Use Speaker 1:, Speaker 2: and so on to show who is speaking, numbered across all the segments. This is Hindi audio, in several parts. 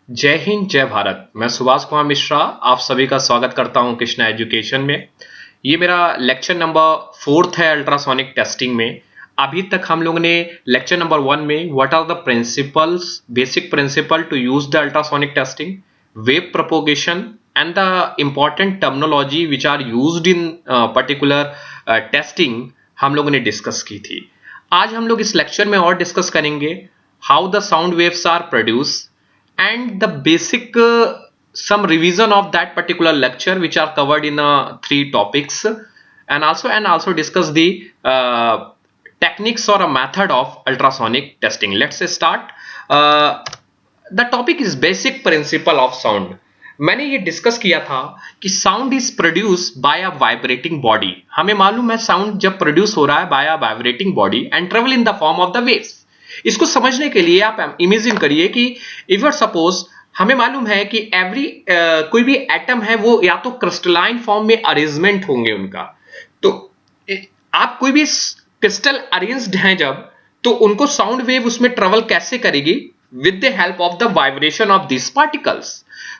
Speaker 1: जय हिंद जय भारत। मैं सुभाष कुमार मिश्रा आप सभी का स्वागत करता हूं कृष्णा एजुकेशन में। ये मेरा लेक्चर नंबर 4th है अल्ट्रासोनिक टेस्टिंग में। अभी तक हम लोगों ने लेक्चर नंबर 1 में what are the principles, basic principle to use the ultrasonic testing, wave propagation and the important terminology which are used in particular testing हम लोगों ने डिस्कस की थी। आज हम लोग इस लेक्चर में और डिस्कस करेंगे how the sound waves are produce and the basic some revision of that particular lecture which are covered in three topics, and also discuss the techniques or a method of ultrasonic testing. Let's start. The topic is basic principle of sound. मैंने ये डिस्कस किया था कि sound is produce by a vibrating body. हमें मालूम है साउंड जब प्रोड्यूस हो रहा है by a vibrating body and travel in the form of the waves. इसको समझने के लिए आप इमेजिन करिए कि इफ यू सपोज हमें मालूम है कि कोई भी एटम है वो या तो क्रिस्टलाइन फॉर्म में अरेंजमेंट होंगे उनका। तो आप कोई भी क्रिस्टल अरेंज्ड हैं जब, तो उनको साउंड वेव उसमें ट्रेवल कैसे करेगी? With the help of the vibration of this particles.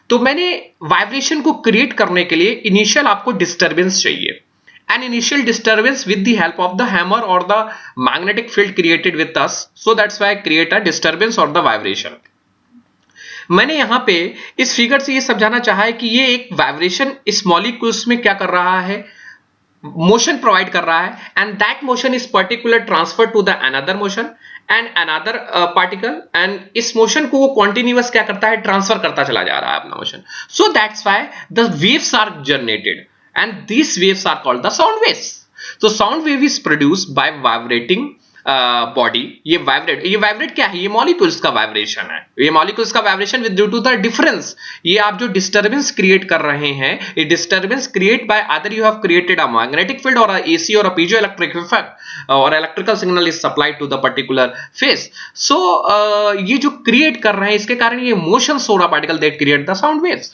Speaker 1: तो मैंने वाइब्रेशन को क्रिएट करने के लिए इनिशियल आपको डिस्टरबेंस चाहिए। An initial disturbance with the help of the hammer or the magnetic field created with us, so that's why I create a disturbance or the vibration. मैंने यहां पे इस फिगर से ये समझाना चाहा है कि ये एक वाइब्रेशन इस मॉलिक्यूल्स में क्या कर रहा है, मोशन प्रोवाइड कर रहा है, and that motion is particular transfer to the another motion and another particle, and इस मोशन को वो कॉन्टिन्यूअस क्या करता है, ट्रांसफर करता चला जा रहा है अपना motion. So that's why the waves are generated and these waves are called the sound waves. So sound wave is produced by vibrating body. ये वाइब्रेट क्या है? ये मॉलिक्यूल्स का वाइब्रेशन है। ये मॉलिक्यूल्स का vibration with due to the difference. ये आप जो डिस्टरबेंस क्रिएट कर रहे हैं, ये disturbance create by other you have created a magnetic field और एसी और पीजो इलेक्ट्रिक इफेक्ट और electrical signal is supplied to the particular face. So ये जो क्रिएट कर रहे हैं इसके कारण ये मोशंस हो रहा particle that create the sound waves.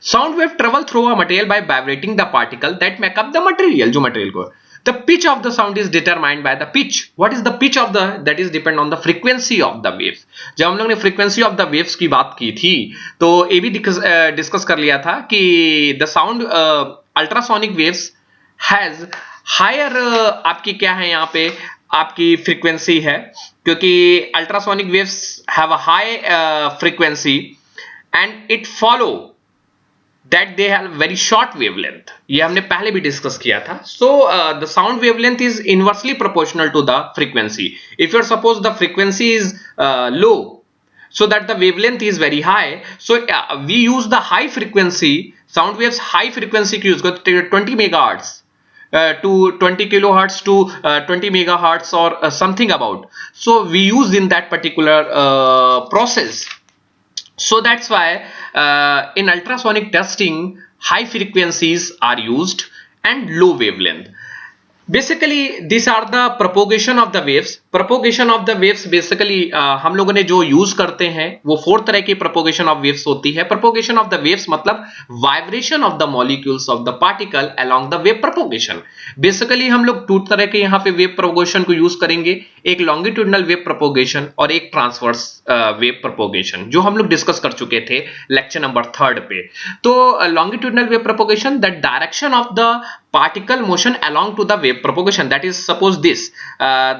Speaker 1: Sound wave travel through a material by vibrating the particle that make up the material. जो material को the pitch of the sound is determined by the pitch. What is the pitch of the that is depend on the frequency of the waves. जब हम लोग ने frequency of the waves की बात की थी तो ये भी डिस्कस कर लिया था कि the sound ultrasonic waves has higher आपकी क्या है यहाँ पे आपकी फ्रीक्वेंसी है, क्योंकि ultrasonic waves have a high frequency and it follow that they have very short wavelength. ये हमने पहले भी डिस्कस किया था। So the sound wavelength is inversely proportional to the frequency. If you suppose the frequency is low, so that the wavelength is very high, so we use the high frequency sound waves, high frequency को use करते 20 megahertz to 20 kilohertz to 20 megahertz or something about. So we use in that particular process. So that's why in ultrasonic testing high frequencies are used and low wavelength. Basically these are the propagation of the waves. Propagation of the waves basically हम लोगों ने जो यूज करते हैं वो 4 तरह की propagation of waves होती है। propagation of the waves मतलब vibration of the molecules of the particle along the wave propagation. Basically हम लोग 2 तरह के यहाँ पे wave propagation को यूज करेंगे, एक longitudinal wave propagation और एक transverse wave propagation, जो हम लोग डिस्कस कर चुके थे लेक्चर नंबर 3 पे। तो longitudinal wave propagation, the direction of the particle motion along to the wave propagation, that is suppose this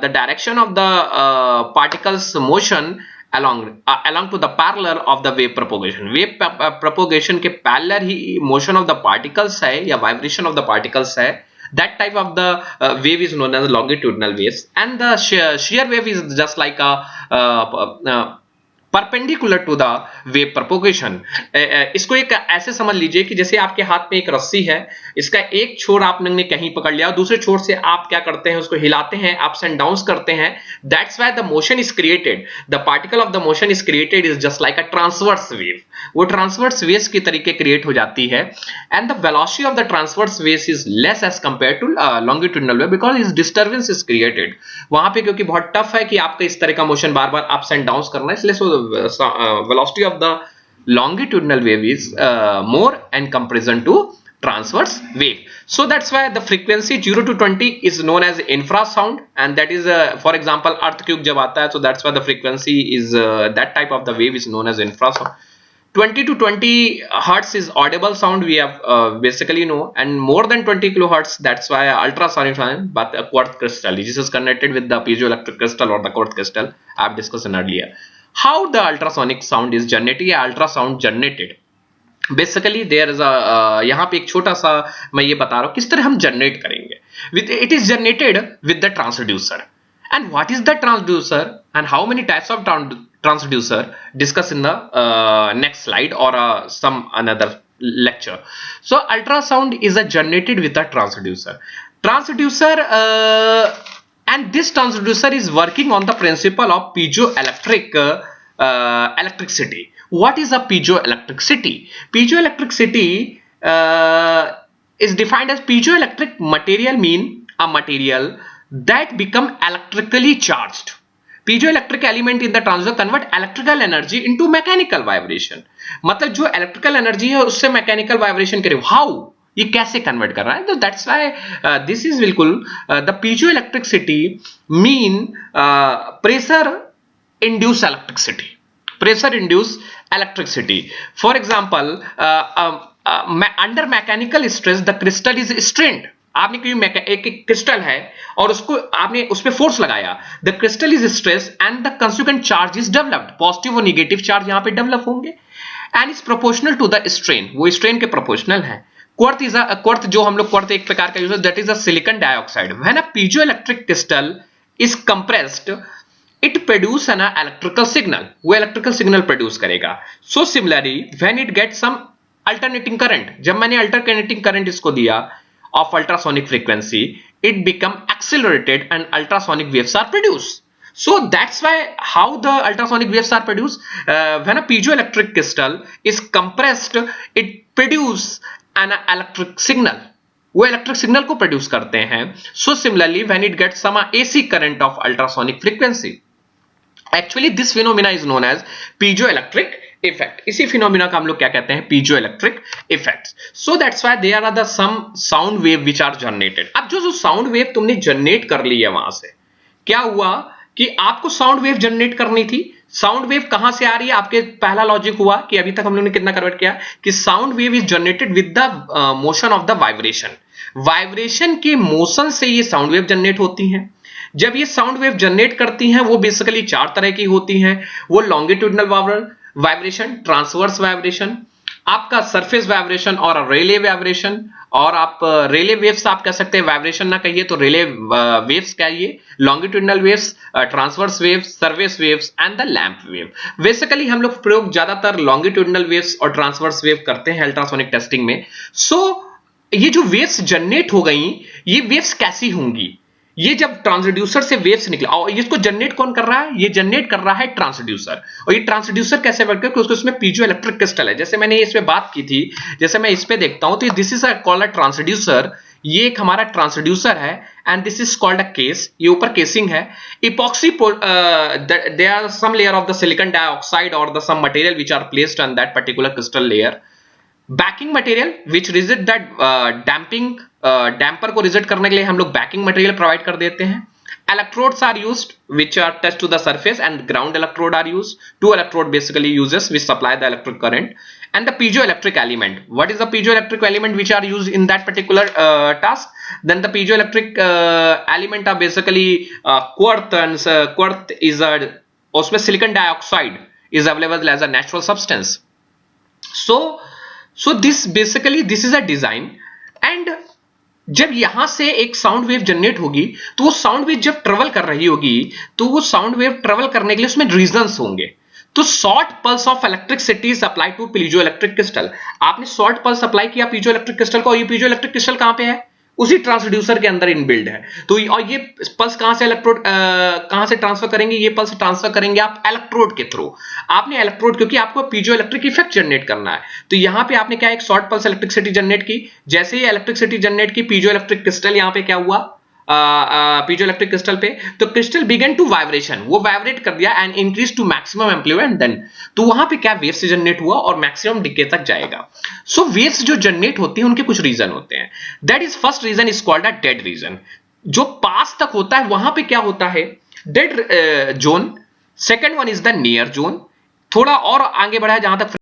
Speaker 1: the direction of the particles motion along to the parallel of the wave propagation. wave propagation के parallel he motion of the particles है या vibration of the particles है, that type of the wave is known as longitudinal waves, and the shear wave is just like a perpendicular to the wave propagation. इसको एक ऐसे समझ लीजिए कि जैसे आपके हाथ में एक रस्सी है, इसका एक छोर आपने कहीं पकड़ लिया और दूसरे छोर से आप क्या करते हैं, उसको हिलाते हैं, अप्स एंड डाउन्स करते हैं। That's why the motion is created, the particle of the motion is created is just like a transverse wave. वो ट्रांसवर्स वेव्स की तरीके क्रिएट हो जाती है, and the velocity of the transverse waves is less as compare to longitudinal wave because is disturbance is created. वहां पे क्योंकि बहुत टफ है कि आपका इस तरह का motion bar bar ups and downs करना है, इसलिए velocity of the longitudinal wave is more in comparison to transverse wave. So that's why the frequency 0 to 20 is known as infrasound, and that is for example earthquake जब आता है, so that's why the frequency is that type of the wave is known as infrasound. 20 to 20 hertz is audible sound, we have basically know, and more than 20 kilohertz, that's why ultrasonic sound. But a quartz crystal, this is connected with the piezoelectric crystal or the quartz crystal I have discussed earlier. How the ultrasonic sound is generated या ultrasound generated? Basically there is a यहाँ पे एक छोटा सा मैं ये बता रहा हूँ किस तरह हम जनरेट करेंगे. With it is generated with the transducer. And what is the transducer and how many types of transducer discuss in the next slide or some another lecture. So ultrasound is a generated with a transducer. And this transducer is working on the principle of piezoelectric electricity. What is a piezoelectricity? Piezoelectricity is defined as piezoelectric material mean a material that become electrically charged. Piezoelectric element in the transducer convert electrical energy into mechanical vibration. मतलब जो electrical energy है उससे mechanical vibration करे. How? ये कैसे कन्वर्ट कर रहा है? तो दैट्स वाई दिस इज बिल्कुल the piezoelectricity mean pressure induce electricity. Pressure induce electricity. For example under mechanical stress the crystal is strained. आपने कोई एक क्रिस्टल है और उसको आपने उस पर फोर्स लगाया. The crystal is stress and the consequent charge is developed. Positive और निगेटिव चार्ज यहां पे डेवलप होंगे and is proportional to the strain. वो स्ट्रेन के प्रोपोर्शनल है. क्वार्थ जो हम लोग क्वार्थ एक प्रकार का यूज है, that is a silicon dioxide. When a piezoelectric crystal is compressed it produce an electrical signal. वो इलेक्ट्रिकल सिग्नल प्रोड्यूस करेगा. So similarly when it get some alternating current, जब मैंने अल्टरनेटिंग करंट इसको दिया of ultrasonic frequency, it become accelerated and ultrasonic waves are produced. So that's why how the ultrasonic waves are produced. When a piezoelectric crystal is compressed, it produce an electric signal. वो इलेक्ट्रिक सिग्नल को प्रोड्यूस करते हैं. So similarly when it gets some AC current of ultrasonic frequency, actually this phenomena is known as piezoelectric effect. इसी फिनोमिना का हम लोग क्या कहते हैं? Piezoelectric effects. So that's why there are the some sound wave which are generated. अब जो साउंड वेव तुमने जनरेट कर ली है, वहां से क्या हुआ कि आपको साउंड वेव जनरेट करनी थी. साउंड वेव कहां से आ रही है? आपके पहला लॉजिक हुआ कि अभी तक हम लोगों ने कितना कन्वर्ट किया कि sound wave is generated with the motion of the vibration. Vibration के मोशन से ये साउंड वेव जनरेट होती हैं. जब ये साउंड वेव जनरेट करती हैं वो बेसिकली चार तरह की होती हैं. वो लॉन्गिट्यूडनल वाइब्रेशन, ट्रांसवर्स वाइब्रेशन, आपका सरफेस वाइब्रेशन और रेले वाइब्रेशन. और आप रेले वेव्स आप कह सकते हैं, वाइब्रेशन ना कहिए तो रेले वेव्स कहिए. Longitudinal waves, transverse waves, surface waves and the lamp wave. Basically हम लोग प्रयोग ज्यादातर लॉन्गिट्यूडनल वेव्स और ट्रांसवर्स वेव करते हैं अल्ट्रासोनिक टेस्टिंग में. सो ये जो वेव्स जनरेट हो गई, ये वेव्स कैसी होंगी? ये जब ट्रांसड्यूसर से वेव्स निकला और इसको जनरेट कौन कर रहा है? ये जनरेट कर रहा है ट्रांसड्यूसर. और ये ट्रांसड्यूसर कैसे वर्क करता है? उसको इसमें पीजोइलेक्ट्रिक क्रिस्टल है. जैसे मैंने इस पे बात की थी, जैसे मैं इस पे देखता हूं तो this is called a transducer. ये एक हमारा ट्रांसड्यूसर है and this is called a case. ये ऊपर केसिंग है. Epoxy there are some layer of the silicon dioxide और the some material which are placed on that particular crystal layer. Backing material which rigid that damping, damper को रिजिट करने के लिए हम लोग बैकिंग मटेरियल प्रोवाइड कर देते हैं. Electrodes are used which are attached to the surface and ground electrode are used. Two electrode basically uses which supply the electric current. And the piezoelectric element. What is the piezoelectric element which are used in that particular task? Then the piezoelectric element are basically quartz, and quartz is a, उसमें silicon dioxide is available as a natural substance. So this basically this is a design. And जब यहां से एक साउंड वेव जनरेट होगी तो वो साउंड वेव जब ट्रेवल कर रही होगी तो वो साउंड वेव ट्रेवल करने के लिए उसमें रीजंस होंगे. तो short pulse of electricity supply to piezoelectric crystal. आपने शॉर्ट पल्स अप्लाई किया पीजोइलेक्ट्रिक क्रिस्टल को. ये पीजोइलेक्ट्रिक क्रिस्टल कहां पे है? उसी ट्रांसड्यूसर के अंदर इनबिल्ड है. तो और ये पल्स कहां से इलेक्ट्रोड कहां से ट्रांसफर करेंगे? ये पल्स ट्रांसफर करेंगे आप इलेक्ट्रोड के थ्रू. आपने इलेक्ट्रोड, क्योंकि आपको पीजोइलेक्ट्रिक इफेक्ट जनरेट करना है, तो यहां पे आपने क्या एक शॉर्ट पल्स इलेक्ट्रिसिटी जनरेट की. जैसे ही इलेक्ट्रिसिटी जनरेट की, पीजोइलेक्ट्रिक क्रिस्टल यहां पे क्या हुआ? पीजोइलेक्ट्रिक क्रिस्टल पे, तो क्रिस्टल बिगन टू वाइब्रेशन. वो वाइब्रेट कर दिया and increase to maximum amplitude and then तो वहां पे क्या वेव से जनरेट हुआ और मैक्सिमम डिके तक जाएगा. सो वेव्स जो जनरेट होती हैं उनके कुछ रीजन होते हैं. That is first region is called a dead region. जो पास तक होता है वहां पे क्या होता है? Dead zone. Second one is the near zone. थोड़ा और आगे बढ़ा जहां तक